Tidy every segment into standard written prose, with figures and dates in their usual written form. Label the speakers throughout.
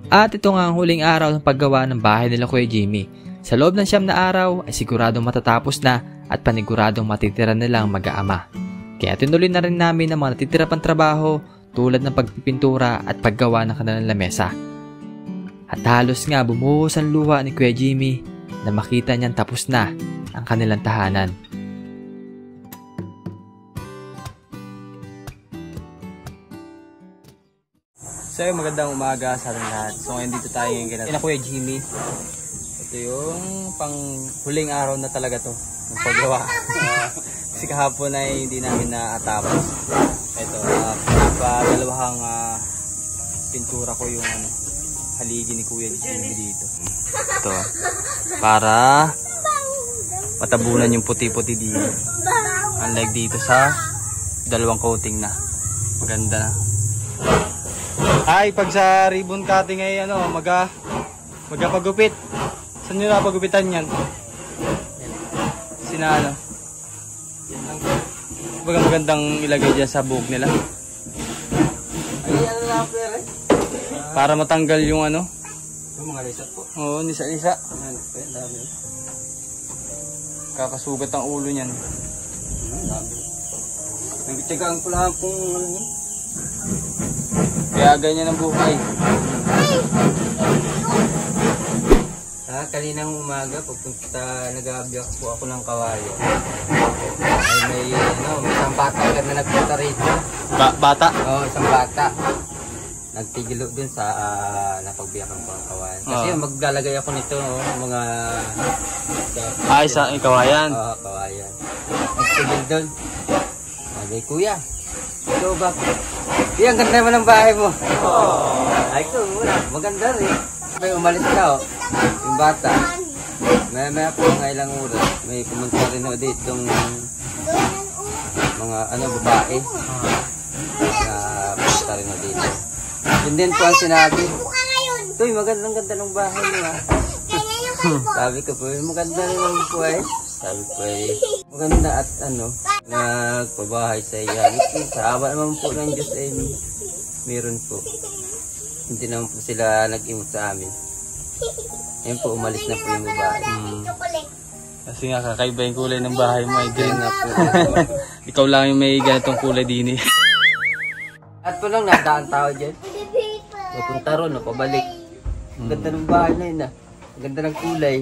Speaker 1: At ito nga ang huling araw ng paggawa ng bahay nila Kuya Jimmy. Sa loob ng 9 na araw ay siguradong matatapos na at paniguradong matitira nilang mag-aama. Kaya tinuloy na rin namin ang mga natitira pang trabaho tulad ng pagpipintura at paggawa ng kanilang lamesa. At halos nga bumuhos ang luha ni Kuya Jimmy na makita niyang tapos na ang kanilang tahanan.
Speaker 2: So magandang umaga sa ating lahat. So ngayon dito tayo ngayon kina Kuya Jimmy. Ito yung pang huling araw na talaga to ng paggawa. Kasi kahapon ay hindi namin natapos. Ito, dalawang pintura ko yung haligi ni Kuya Jimmy dito. Ito, para matabunan yung puti-puti dito. Unlike dito sa dalawang coating na. Maganda na. Ay, pag sa ribbon cutting ay magpagupit. Saan nyo na pagupitan yan? Sinano? Baga magandang ilagay dyan sa buhok nila. Para matanggal yung mga lisa po. Oo, nisa-nisa. Kakasugat ang ulo niyan. Nagtyagaan ko lang kung kaya ganyan ang buhay. Kaninang umaga, pagpunta, nag-aabyak po ako ng kawayo. Ay may isang bata agad na nagpunta rito. Bata? Oo, isang bata. Nagtigilo dun sa napagbiyakan ko ang kawayan. Kasi maglalagay ako nito, mga... sa kawayan? Oo, kawayan. Nagtigil dun. Sabi, Kuya, ito ba? Ang ganda naman ng bahay mo. Ay, ito, maganda rin. May umalis ka, yung bata. May po mga ilang oras. May pumunta rin dito yung mga babae. Pumunta rin dito. Yun din po ang sinabi. Tuy, magandang-ganda ng bahay mo. Sabi ko po, maganda rin ang buhay. Sabi ko maganda at nagpabahay sa iyan. Sa awa naman po ng Diyos ay meron po. Hindi naman po sila nag-imot sa amin. Ayun po, umalis na po yung babae. Kasi nga kakaiba yung kulay ng bahay mo ay green na po. Ikaw lang yung may ganitong kulay din eh. At po lang nadaan tao dyan. Napunta ron, napabalik. Ang ganda ng bahay na yun Ang ganda ng kulay.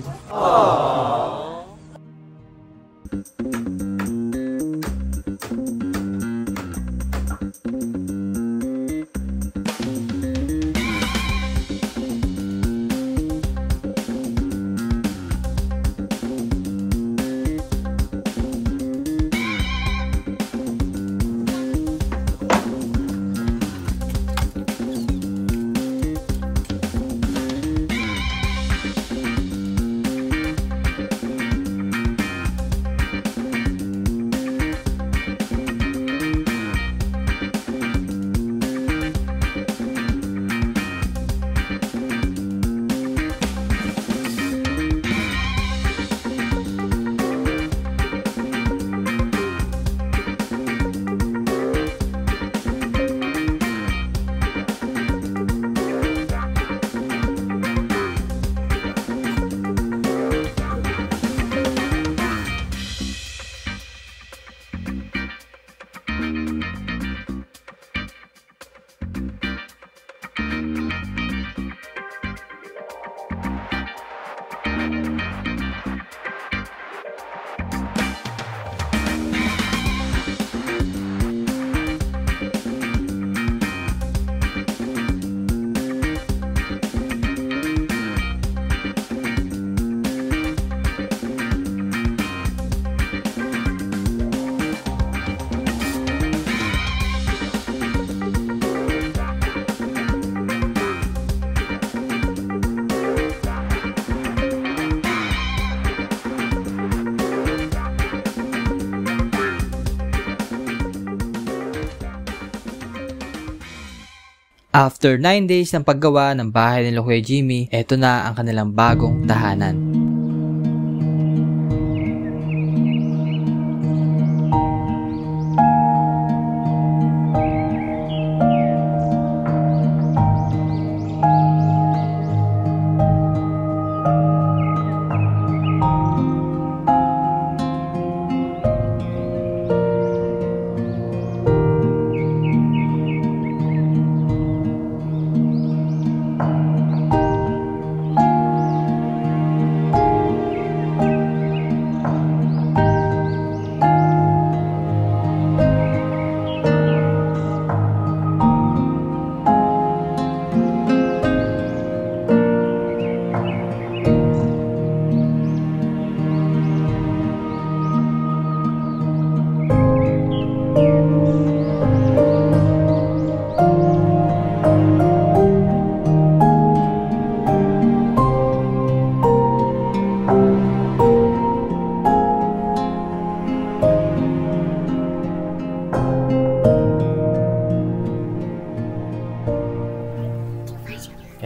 Speaker 1: After 9 days ng paggawa ng bahay nila Kuya Jimmy, eto na ang kanilang bagong tahanan.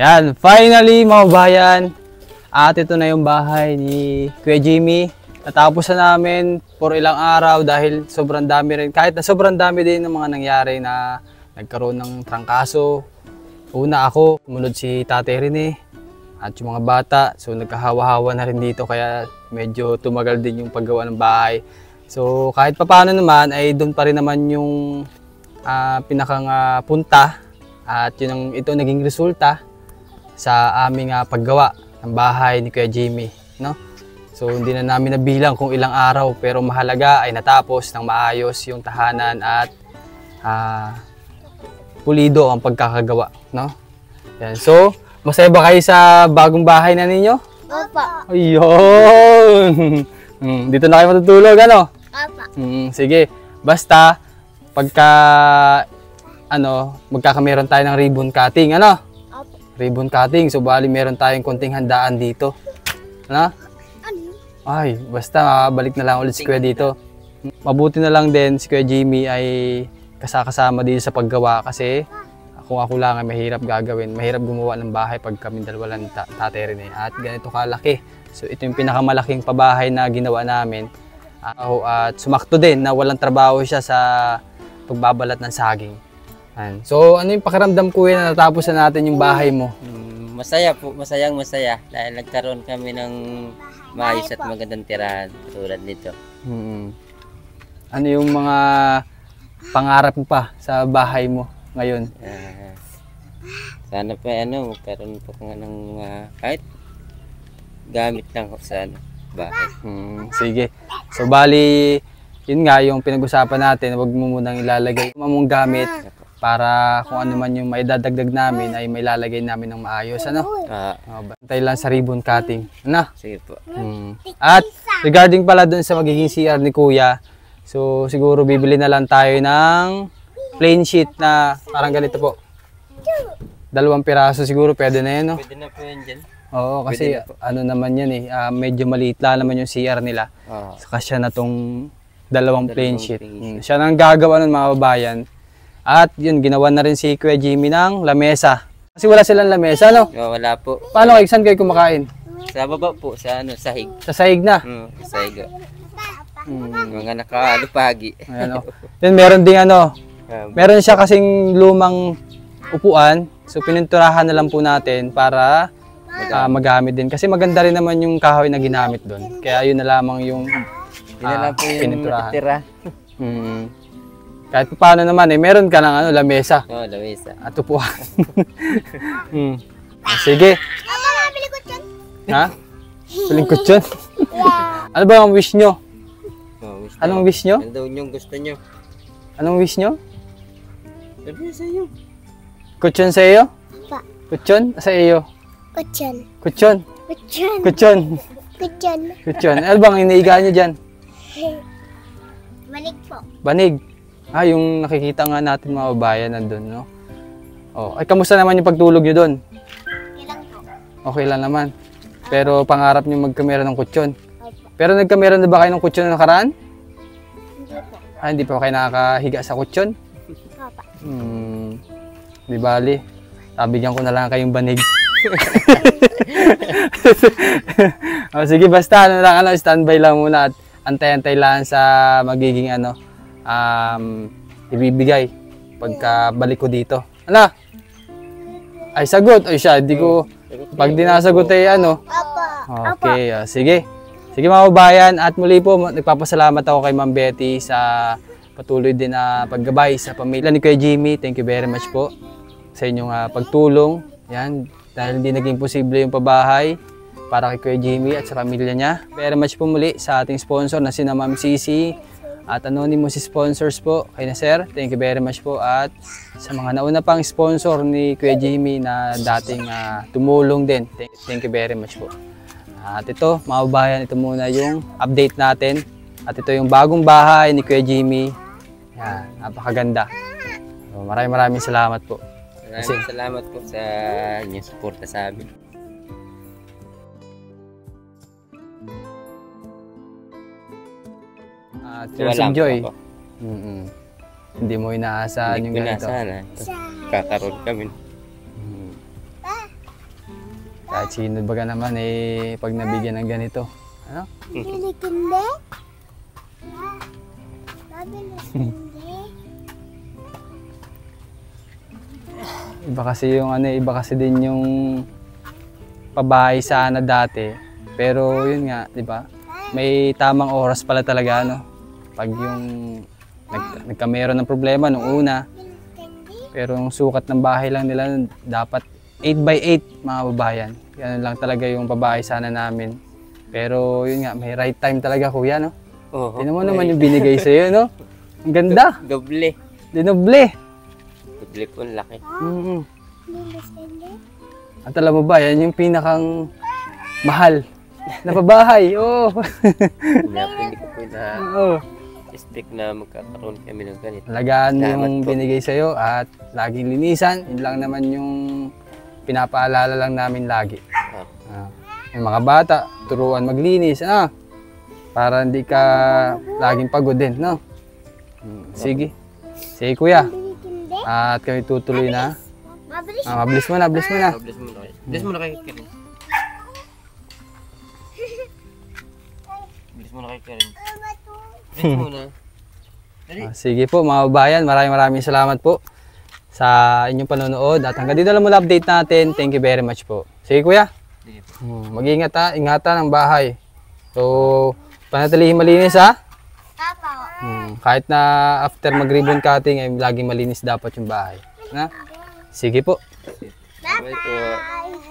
Speaker 3: Yan, finally mga bayan. At ito na yung bahay ni Kuya Jimmy. Natapos na namin for ilang araw dahil sobrang dami rin. Kahit na sobrang dami din ng mga nangyari na nagkaroon ng trangkaso. Una ako, sumunod si Tate Rene at yung mga bata. So nagkahawa-hawa na rin dito kaya medyo tumagal din yung paggawa ng bahay. So kahit papaano naman ay doon pa rin naman yung pinakang punta. At yun ito naging resulta sa aming paggawa ng bahay ni Kuya Jimmy, no? So hindi na namin nabilang kung ilang araw pero mahalaga ay natapos ng maayos yung tahanan at pulido ang pagkakagawa, no? Yan. So, masaya ba kayo sa bagong bahay na ninyo?
Speaker 4: Opo.
Speaker 3: Ayun. Dito na kayo matutulog, ano?
Speaker 4: Opo.
Speaker 3: Sige. Basta pagka magkakameron tayo ng ribbon cutting, ano?
Speaker 4: Opo.
Speaker 3: Ribbon cutting. So, bali meron tayong konting handaan dito. Ano? Ay, basta balik na lang ulit si Kuya dito. Mabuti na lang din si Kuya Jimmy ay kasama dito sa paggawa kasi kung ako lang ay mahirap gagawin. Mahirap gumawa ng bahay pag kami dalawa lang Tate Rene. At ganito kalaki. So, ito yung pinakamalaking pabahay na ginawa namin. At sumakto din na walang trabaho siya sa pagbabalat ng saging. So, ano yung pakiramdam Kuya na natapos na natin yung bahay mo?
Speaker 2: Masaya po, masaya dahil nagkaroon kami ng maayos at magandang tirahan tulad nito.
Speaker 3: Ano yung mga pangarap mo pa sa bahay mo ngayon?
Speaker 2: Sana pa magkaroon po ng kahit gamit lang sa bahay.
Speaker 3: Sige. So bali, yun nga yung pinag-usapan natin, wag mo munang ilalagay mong gamit para kung ano man yung maidadagdag namin ay may lalagay namin ng maayos, ano? Bantay lang sa ribbon cutting, ano?
Speaker 2: Sige po.
Speaker 3: At regarding pala dun sa magiging CR ni Kuya, so siguro bibili na lang tayo ng plain sheet na parang ganito po. 2 piraso siguro pwede na yan, no?
Speaker 2: Pwede na po yan dyan.
Speaker 3: Oo, kasi ano naman yan medyo maliit lang naman yung CR nila. Saka siya na tong 2 plain sheet. Siya nang gagawa ng mga babayan. At yun, ginawa na rin si Kuya Jimmy ng lamesa. Kasi wala silang lamesa, no?
Speaker 2: Wala po.
Speaker 3: Paano kayo? Saan kayo kumakain?
Speaker 2: Sa baba po, sa sahig.
Speaker 3: Sa sahig na?
Speaker 2: Sa sahig. Mga nakalupagi.
Speaker 3: Ayan, Then meron ding meron siya kasing lumang upuan. So pininturahan na lang po natin para magamit din. Kasi maganda rin naman yung kahoy na ginamit doon. Kaya yun na lamang yung
Speaker 2: pininturahan.
Speaker 3: Kahit paano naman meron ka ng lamesa.
Speaker 2: Lamesa.
Speaker 3: At upuan. Sige.
Speaker 4: Mabili ko dyan.
Speaker 3: Ha? Palingkot yun? Ano ba ang wish nyo? Anong wish nyo?
Speaker 2: Ano daw yung gusto nyo?
Speaker 3: Anong wish nyo?
Speaker 2: Sabi sa iyo.
Speaker 3: Kutsyon sa iyo?
Speaker 4: Pa.
Speaker 3: Kutsyon sa iyo?
Speaker 4: Kutsyon.
Speaker 3: Kutsyon?
Speaker 4: Kutsyon.
Speaker 3: Kutsyon?
Speaker 4: Kutsyon.
Speaker 3: Kutsyon. Ano bang iniigaan nyo dyan?
Speaker 4: Manig po.
Speaker 3: Banig. Yung nakikita nga natin mga babayan nandun, no? Ay, kamusta naman yung pagtulog nyo doon?
Speaker 4: Ilang po.
Speaker 3: Okay lang naman. Pero pangarap nyo magkamera ng kutsyon. Pero nagkamera na ba kayo ng kutsyon na nakaraan?
Speaker 4: Hindi po.
Speaker 3: Hindi pa kayo nakakahiga sa kutsyon?
Speaker 4: Papa.
Speaker 3: Di bali. Bigyan ko na lang kayong banig. Sige, basta standby lang muna at antay-antay lang sa magiging ibibigay pagka balik ko dito. Ay, sagot. Ay, siya, di ko, pag di nasagot
Speaker 4: Papa.
Speaker 3: Okay, sige. Sige mga kabayan, at muli po, nagpapasalamat ako kay Ma'am Betty sa patuloy din na paggabay sa pamilya ni Kuya Jimmy. Thank you very much po sa inyong pagtulong. Yan, dahil hindi naging posible yung pabahay para kay Kuya Jimmy at sa pamilya niya. Very much po muli sa ating sponsor na sina Ma'am Cici at anonymous sponsors po kay na Sir. Thank you very much po, at sa mga nauna pang sponsor ni Kuya Jimmy na dating tumulong din. Thank you very much po. At ito, mga kabayan, ito muna yung update natin. At ito yung bagong bahay ni Kuya Jimmy. Yan, napakaganda. So, maraming salamat po.
Speaker 2: Maraming salamat po sa inyong suporta sa amin.
Speaker 3: Tears of Joy. Hindi mo inaasahan yung ganito.
Speaker 2: Kakaroon kami.
Speaker 3: Kahit sino baga naman pag nabigyan ng ganito. Ano?
Speaker 4: Bilikinde? Bilikinde?
Speaker 3: Iba kasi yung iba kasi din yung pabahay sana dati. Pero yun nga, 'di ba? May tamang oras pala talaga pag yung nagkameron ng problema nung una. Pero yung sukat ng bahay lang nila dapat 8x8 mga babayan. Yan lang talaga yung pabahay sana namin. Pero yun nga, may right time talaga kuya, no?
Speaker 2: Oo.
Speaker 3: Tingnan mo naman yung binigay sa'yo, no? Ang ganda.
Speaker 2: Doble.
Speaker 3: Dinoble.
Speaker 2: Doble po ang laki.
Speaker 4: Bilikinde?
Speaker 3: At alam mo ba, yan yung pinakang mahal na pabahay. Oo.
Speaker 2: Hindi ko po
Speaker 3: Oo.
Speaker 2: na-expect na magkakaroon kami ng ganito.
Speaker 3: Alagaan mo
Speaker 2: Salamat
Speaker 3: yung
Speaker 2: po.
Speaker 3: binigay sa'yo at laging linisan. Yun lang naman yung pinapaalala lang namin lagi. Yung mga bata, turuan maglinis, para hindi ka laging pagod din, no? Sige. Sige kuya.
Speaker 4: Bilikinde?
Speaker 3: At kami tutuloy na.
Speaker 4: Mabilis.
Speaker 3: Mabilis mo na, bilis mo na.
Speaker 2: Bless mo na kayo. Bless mo na kayo, Karen. Bless mo na kayo, Karen. Bless mo na.
Speaker 3: Sige po mga babayan, maraming salamat po sa inyong panonood. At hanggang dito lang muna update natin. Thank you very much po. Sige kuya.
Speaker 2: Sige po.
Speaker 3: Mag-iingat ha, ingatan ang bahay. So, panatilihin malinis ha.
Speaker 4: Papa.
Speaker 3: Kahit na after mag-ribbon cutting ay laging malinis dapat yung bahay. Na? Sige po.
Speaker 2: Bye po.
Speaker 4: Bye.